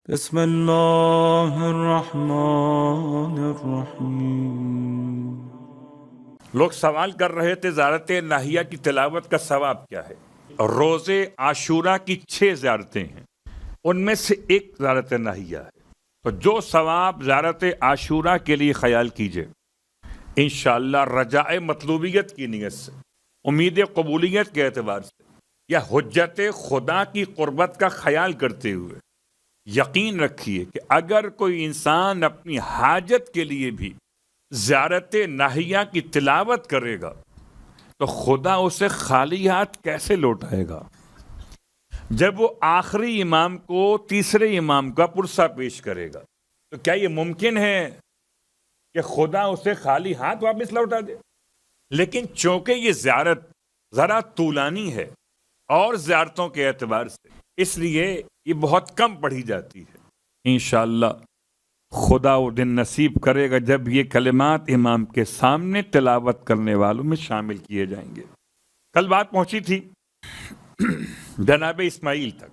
بسم اللہ الرحمن الرحیم۔ لوگ سوال کر رہے تھے زیارت ناہیہ کی تلاوت کا ثواب کیا ہے؟ روزے عاشورہ کی 6 زیارتیں ہیں، ان میں سے ایک زیارت ناہیہ ہے، تو جو ثواب زیارت عاشورہ کے لیے خیال کیجئے انشاءاللہ رجاء مطلوبیت کی نیت سے، امید قبولیت کے اعتبار سے، یا حجت خدا کی قربت کا خیال کرتے ہوئے یقین رکھیے کہ اگر کوئی انسان اپنی حاجت کے لیے بھی زیارت ناہیہ کی تلاوت کرے گا تو خدا اسے خالی ہاتھ کیسے لوٹائے گا؟ جب وہ آخری امام کو تیسرے امام کا پرسہ پیش کرے گا تو کیا یہ ممکن ہے کہ خدا اسے خالی ہاتھ واپس لوٹا دے؟ لیکن چونکہ یہ زیارت ذرا طولانی ہے اور زیارتوں کے اعتبار سے، اس لیے یہ بہت کم پڑھی جاتی ہے۔ انشاءاللہ خدا وہ دن نصیب کرے گا جب یہ کلمات امام کے سامنے تلاوت کرنے والوں میں شامل کیے جائیں گے۔ کل بات پہنچی تھی جناب اسماعیل تک،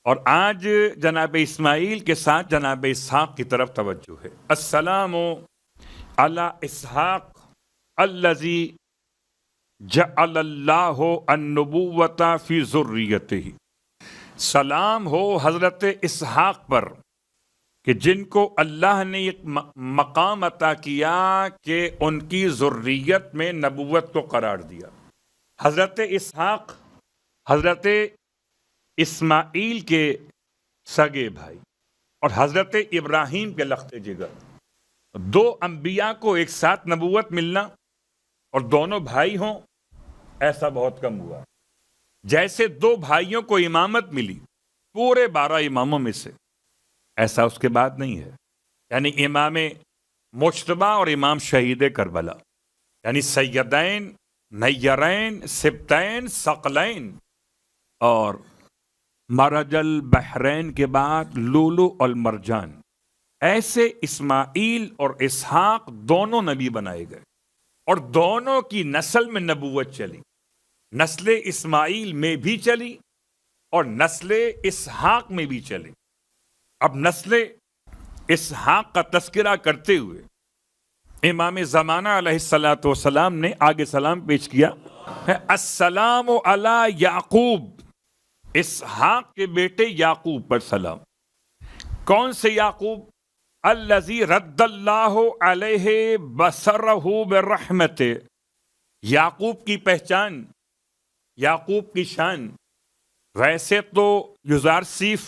اور آج جناب اسماعیل کے ساتھ جناب اسحاق کی طرف توجہ ہے۔ السلام علی اسحاق الذی جعل اللہ النبوۃ فی ذریتہ، سلام ہو حضرت اسحاق پر کہ جن کو اللہ نے ایک مقام عطا کیا کہ ان کی ذریت میں نبوت کو قرار دیا۔ حضرت اسحاق حضرت اسماعیل کے سگے بھائی اور حضرت ابراہیم کے لخت جگر، دو انبیاء کو ایک ساتھ نبوت ملنا اور دونوں بھائی ہوں، ایسا بہت کم ہوا۔ جیسے دو بھائیوں کو امامت ملی پورے 12 اماموں میں سے، ایسا اس کے بعد نہیں ہے، یعنی امام مجتبی اور امام شہید کربلا، یعنی سیدین نیرین سبتین ثقلین اور مرج البحرین کے بعد لولو المرجان، ایسے اسماعیل اور اسحاق دونوں نبی بنائے گئے اور دونوں کی نسل میں نبوت چلی، نسل اسماعیل میں بھی چلی اور نسل اسحاق میں بھی چلی۔ اب نسل اسحاق کا تذکرہ کرتے ہوئے امام زمانہ علیہ السلام نے آگے سلام پیش کیا ہے، السلام علی یعقوب، اسحاق کے بیٹے یعقوب پر سلام۔ کون سے یعقوب؟ الذی رد اللہ علیہ بصرہ برحمت، یعقوب کی پہچان، یعقوب کی شان، ویسے تو یوزارسیف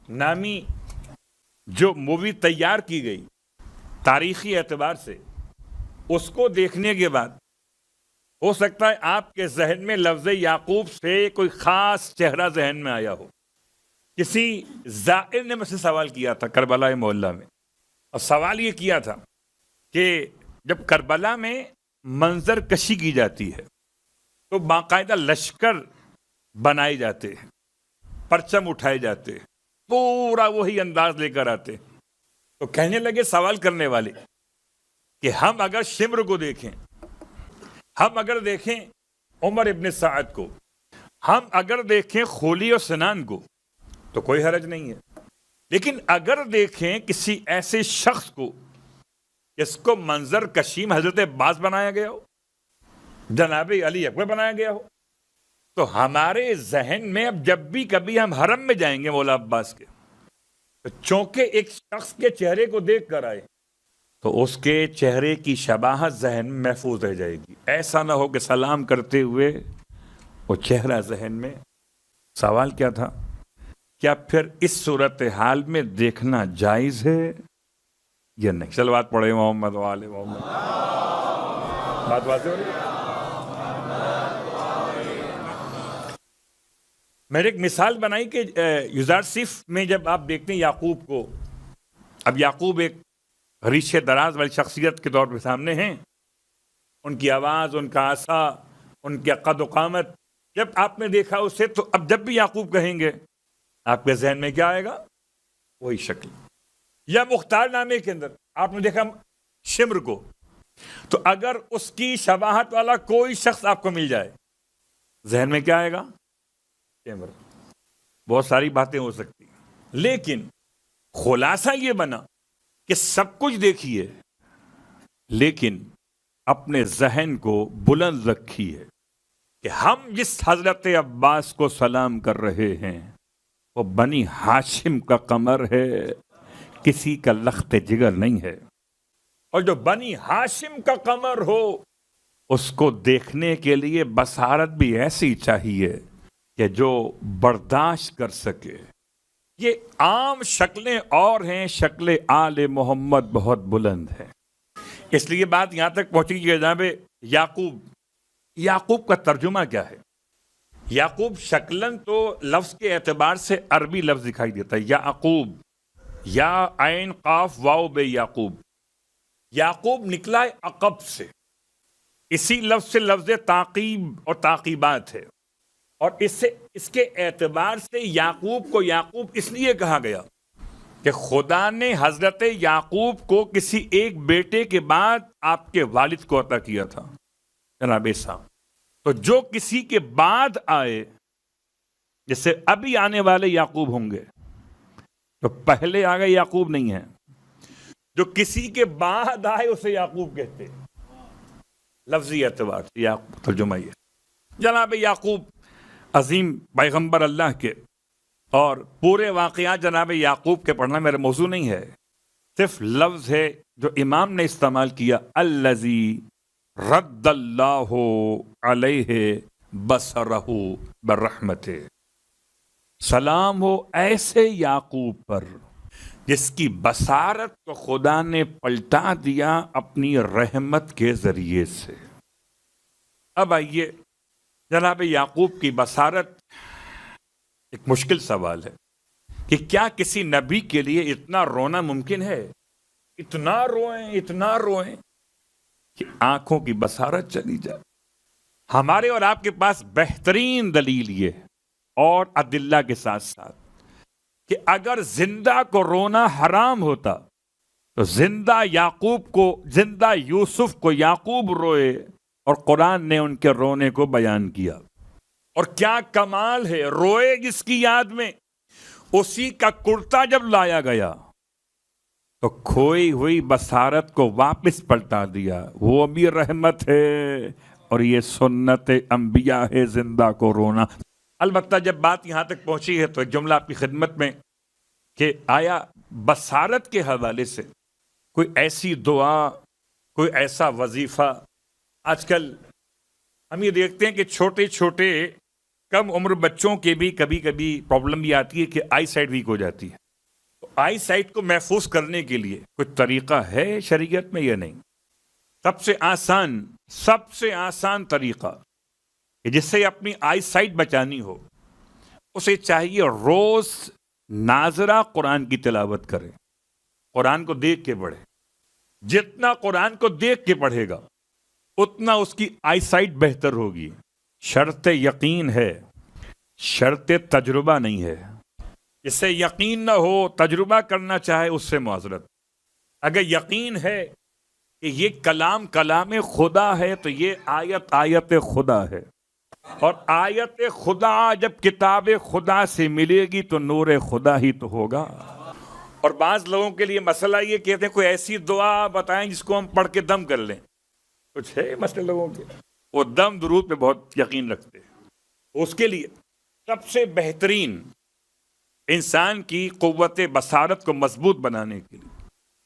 نامی جو مووی تیار کی گئی تاریخی اعتبار سے، اس کو دیکھنے کے بعد ہو سکتا ہے آپ کے ذہن میں لفظ یعقوب سے کوئی خاص چہرہ ذہن میں آیا ہو۔ کسی زائر نے مجھ سے سوال کیا تھا کربلا محلہ میں، اور سوال یہ کیا تھا کہ جب کربلا میں منظر کشی کی جاتی ہے تو باقاعدہ لشکر بنائے جاتے ہیں، پرچم اٹھائے جاتے ہیں، پورا وہی انداز لے کر آتے ہیں۔ تو کہنے لگے سوال کرنے والے کہ ہم اگر شمر کو دیکھیں، ہم اگر دیکھیں عمر ابن سعد کو، ہم اگر دیکھیں خولی اور سنان کو تو کوئی حرج نہیں ہے، لیکن اگر دیکھیں کسی ایسے شخص کو جس کو منظر کشیم حضرت عباس بنایا گیا ہو، جناب علی اکبر بنایا گیا ہو، تو ہمارے ذہن میں اب جب بھی کبھی ہم حرم میں جائیں گے مولا عباس کے، تو چونکہ ایک شخص کے چہرے کو دیکھ کر آئے تو اس کے چہرے کی شباہت ذہن میں محفوظ رہ جائے گی، ایسا نہ ہو کہ سلام کرتے ہوئے وہ چہرہ ذہن میں۔ سوال کیا تھا؟ کیا پھر اس صورتحال میں دیکھنا جائز ہے یا نہیں؟ صلوات پڑھے محمد و آل محمد۔ بات واضح ہو رہی ہے؟ میں نے ایک مثال بنائی کہ یوزارسیف میں جب آپ دیکھتے ہیں یعقوب کو، اب یعقوب ایک ریشے دراز والی شخصیت کے طور پہ سامنے ہیں، ان کی آواز، ان کا عصا، ان کے قد و قامت، جب آپ نے دیکھا اسے تو اب جب بھی یعقوب کہیں گے آپ کے ذہن میں کیا آئے گا؟ وہی شکل۔ یا مختار نامے کے اندر آپ نے دیکھا شمر کو، تو اگر اس کی شباہت والا کوئی شخص آپ کو مل جائے ذہن میں کیا آئے گا؟ شمر۔ بہت ساری باتیں ہو سکتی ہیں، لیکن خلاصہ یہ بنا کہ سب کچھ دیکھیے لیکن اپنے ذہن کو بلند رکھیے کہ ہم جس حضرت عباس کو سلام کر رہے ہیں وہ بنی ہاشم کا قمر ہے، کسی کا لخت جگر نہیں ہے۔ اور جو بنی ہاشم کا قمر ہو اس کو دیکھنے کے لیے بصارت بھی ایسی چاہیے کہ جو برداشت کر سکے۔ یہ عام شکلیں اور ہیں، شکل آل محمد بہت بلند ہے۔ اس لیے بات یہاں تک پہنچی کہ جناب یعقوب کا ترجمہ کیا ہے؟ یعقوب شکلن تو لفظ کے اعتبار سے عربی لفظ دکھائی دیتا ہے، یعقوب، یا عین قاف واو بے یعقوب۔ یعقوب نکلا ہے عقب سے، اسی لفظ سے لفظ تعقیب اور تعقیبات ہے، اور اس کے اعتبار سے یعقوب کو یعقوب اس لیے کہا گیا کہ خدا نے حضرت یعقوب کو کسی ایک بیٹے کے بعد آپ کے والد کو عطا کیا تھا، جناب عیسیٰ۔ تو جو کسی کے بعد آئے، جیسے ابھی آنے والے یعقوب ہوں گے، تو پہلے آ گئے یعقوب نہیں ہے، جو کسی کے بعد آئے اسے یعقوب کہتے ہیں، لفظی اعتبار سے یعقوب ترجمہ یہ۔ جناب یعقوب عظیم پیغمبر اللہ کے، اور پورے واقعات جناب یعقوب کے پڑھنا میرا موضوع نہیں ہے، صرف لفظ ہے جو امام نے استعمال کیا، الذی رد اللہ علیہ بصرہ برحمتہ۔ سلام ہو ایسے یعقوب پر جس کی بصارت کو خدا نے پلٹا دیا اپنی رحمت کے ذریعے سے۔ اب آئیے، جناب یعقوب کی بصارت، ایک مشکل سوال ہے کہ کیا کسی نبی کے لیے اتنا رونا ممکن ہے؟ اتنا روئیں کہ آنکھوں کی بصارت چلی جائے۔ ہمارے اور آپ کے پاس بہترین دلیل یہ ہے، اور ادلہ کے ساتھ ساتھ، کہ اگر زندہ کو رونا حرام ہوتا تو زندہ یوسف کو یعقوب روئے، اور قرآن نے ان کے رونے کو بیان کیا۔ اور کیا کمال ہے، روئے جس کی یاد میں، اسی کا کرتا جب لایا گیا تو کھوئی ہوئی بصارت کو واپس پلٹا دیا۔ وہ بھی رحمت ہے، اور یہ سنت انبیاء ہے، زندہ کو رونا۔ البتہ جب بات یہاں تک پہنچی ہے تو ایک جملہ آپ کی خدمت میں کہ آیا بصارت کے حوالے سے کوئی ایسی دعا، کوئی ایسا وظیفہ؟ آج کل ہم یہ دیکھتے ہیں کہ چھوٹے چھوٹے کم عمر بچوں کے بھی کبھی کبھی پرابلم یہ آتی ہے کہ آئی سائٹ ویک ہو جاتی ہے۔ تو آئی سائٹ کو محفوظ کرنے کے لیے کوئی طریقہ ہے شریعت میں یا نہیں؟ سب سے آسان طریقہ کہ جس سے اپنی آئی سائٹ بچانی ہو، اسے چاہیے روز ناظرہ قرآن کی تلاوت کرے، قرآن کو دیکھ کے پڑھے۔ جتنا قرآن کو دیکھ کے پڑھے گا اتنا اس کی آئی سائٹ بہتر ہوگی۔ شرط یقین ہے، شرط تجربہ نہیں ہے۔ جس سے یقین نہ ہو، تجربہ کرنا چاہے، اس سے معذرت۔ اگر یقین ہے کہ یہ کلام خدا ہے تو یہ آیت خدا ہے، اور آیت خدا جب کتاب خدا سے ملے گی تو نور خدا ہی تو ہوگا۔ اور بعض لوگوں کے لیے مسئلہ یہ کہتے ہیں کوئی ایسی دعا بتائیں جس کو ہم پڑھ کے دم کر لیں۔ کچھ ہے مسئلے لوگوں کے، وہ دم درود پہ بہت یقین رکھتے ہیں۔ اس کے لیے سب سے بہترین انسان کی قوت بصارت کو مضبوط بنانے کے لیے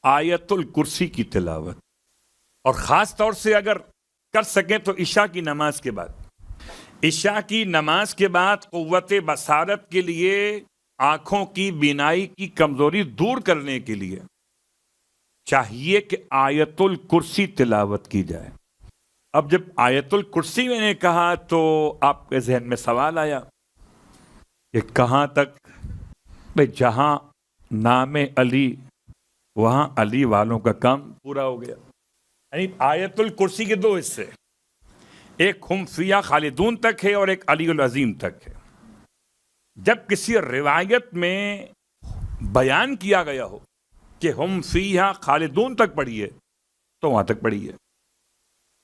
آیت الکرسی کی تلاوت، اور خاص طور سے اگر کر سکیں تو عشاء کی نماز کے بعد قوت بصارت کے لیے، آنکھوں کی بینائی کی کمزوری دور کرنے کے لیے چاہیے کہ آیت الکرسی تلاوت کی جائے۔ اب جب آیت الکرسی میں نے کہا تو آپ کے ذہن میں سوال آیا کہ کہاں تک؟ بھئی جہاں نام علی وہاں علی والوں کا کام پورا ہو گیا۔ یعنی آیت الکرسی کے دو حصے، ایک ہم فیہا خالدون تک ہے اور ایک علی العظیم تک ہے۔ جب کسی روایت میں بیان کیا گیا ہو کہ ہم فیہا خالدون تک پڑھیے تو وہاں تک پڑھیے،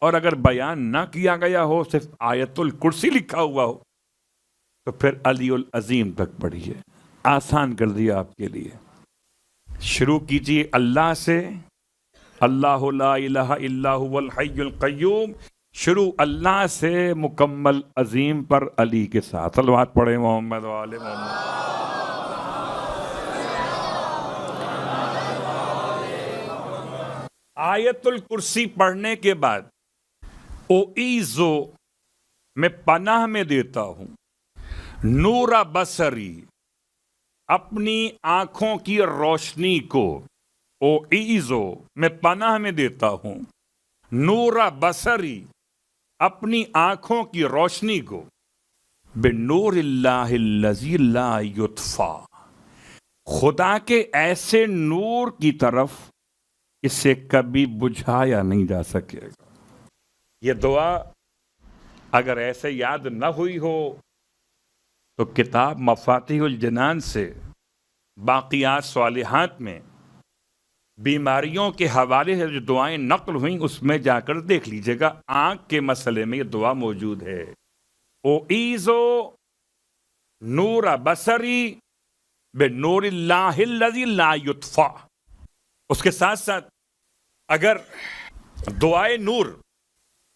اور اگر بیان نہ کیا گیا ہو، صرف آیت الکرسی لکھا ہوا ہو، تو پھر علی العظیم تک پڑھیے۔ آسان کر دیا آپ کے لیے. شروع کیجیے اللہ سے. اللہ لا الہ الا هو الحی القیوم. شروع اللہ سے، مکمل عظیم پر علی کے ساتھ. صلوات پڑھیں محمد و آل محمد. آیت الکرسی پڑھنے کے بعد اوعیذو، میں پناہ میں دیتا ہوں، نور بصری، اپنی آنکھوں کی روشنی کو. اوعیذو، میں پناہ میں دیتا ہوں، نور بصری، اپنی آنکھوں کی روشنی کو، بنور اللہ الذی لا یطفیٰ، خدا کے ایسے نور کی طرف اسے کبھی بجھایا نہیں جا سکے گا. یہ دعا اگر ایسے یاد نہ ہوئی ہو تو کتاب مفاتیح الجنان سے باقیات صالحات میں بیماریوں کے حوالے سے جو دعائیں نقل ہوئیں اس میں جا کر دیکھ لیجئے گا. آنکھ کے مسئلے میں یہ دعا موجود ہے. اوعیذو نور بصری بنور اللہ الذی لا یطفیٰ. اس کے ساتھ ساتھ اگر دعائے نور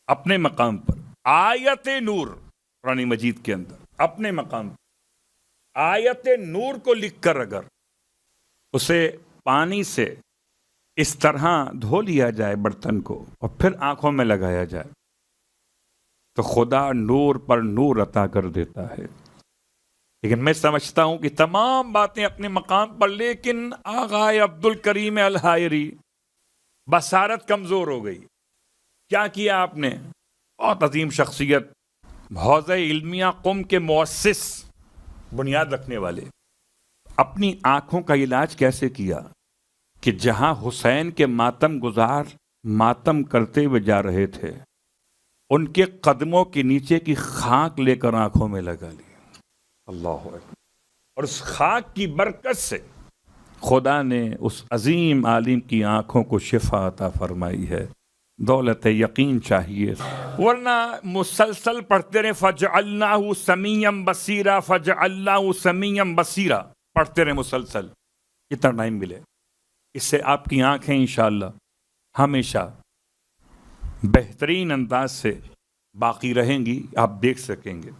اپنے مقام پر، آیت نور قرآن مجید کے اندر اپنے مقام پر آیت نور کو لکھ کر اگر اسے پانی سے اس طرح دھو لیا جائے برتن کو اور پھر آنکھوں میں لگایا جائے تو خدا نور پر نور عطا کر دیتا ہے. لیکن میں سمجھتا ہوں کہ تمام باتیں اپنے مقام پر، لیکن آغا عبد الکریم الحائری بصارت کمزور ہو گئی. کیا کیا آپ نے؟ بہت عظیم شخصیت، حوزہ علمیہ قم کے مؤسس، بنیاد رکھنے والے، اپنی آنکھوں کا علاج کیسے کیا کہ جہاں حسین کے ماتم گزار ماتم کرتے ہوئے جا رہے تھے، ان کے قدموں کے نیچے کی خاک لے کر آنکھوں میں لگا لی. اللہ اکبر. اور اس خاک کی برکت سے خدا نے اس عظیم عالم کی آنکھوں کو شفا عطا فرمائی ہے. دولت یقین چاہیے، ورنہ مسلسل پڑھتے رہے فجعلناہ سمیعا بصیرا، فجعلناہ سمیعا بصیرا، پڑھتے رہے مسلسل، کتنا ٹائم ملے. اس سے آپ کی آنکھیں انشاءاللہ ہمیشہ بہترین انداز سے باقی رہیں گی، آپ دیکھ سکیں گے.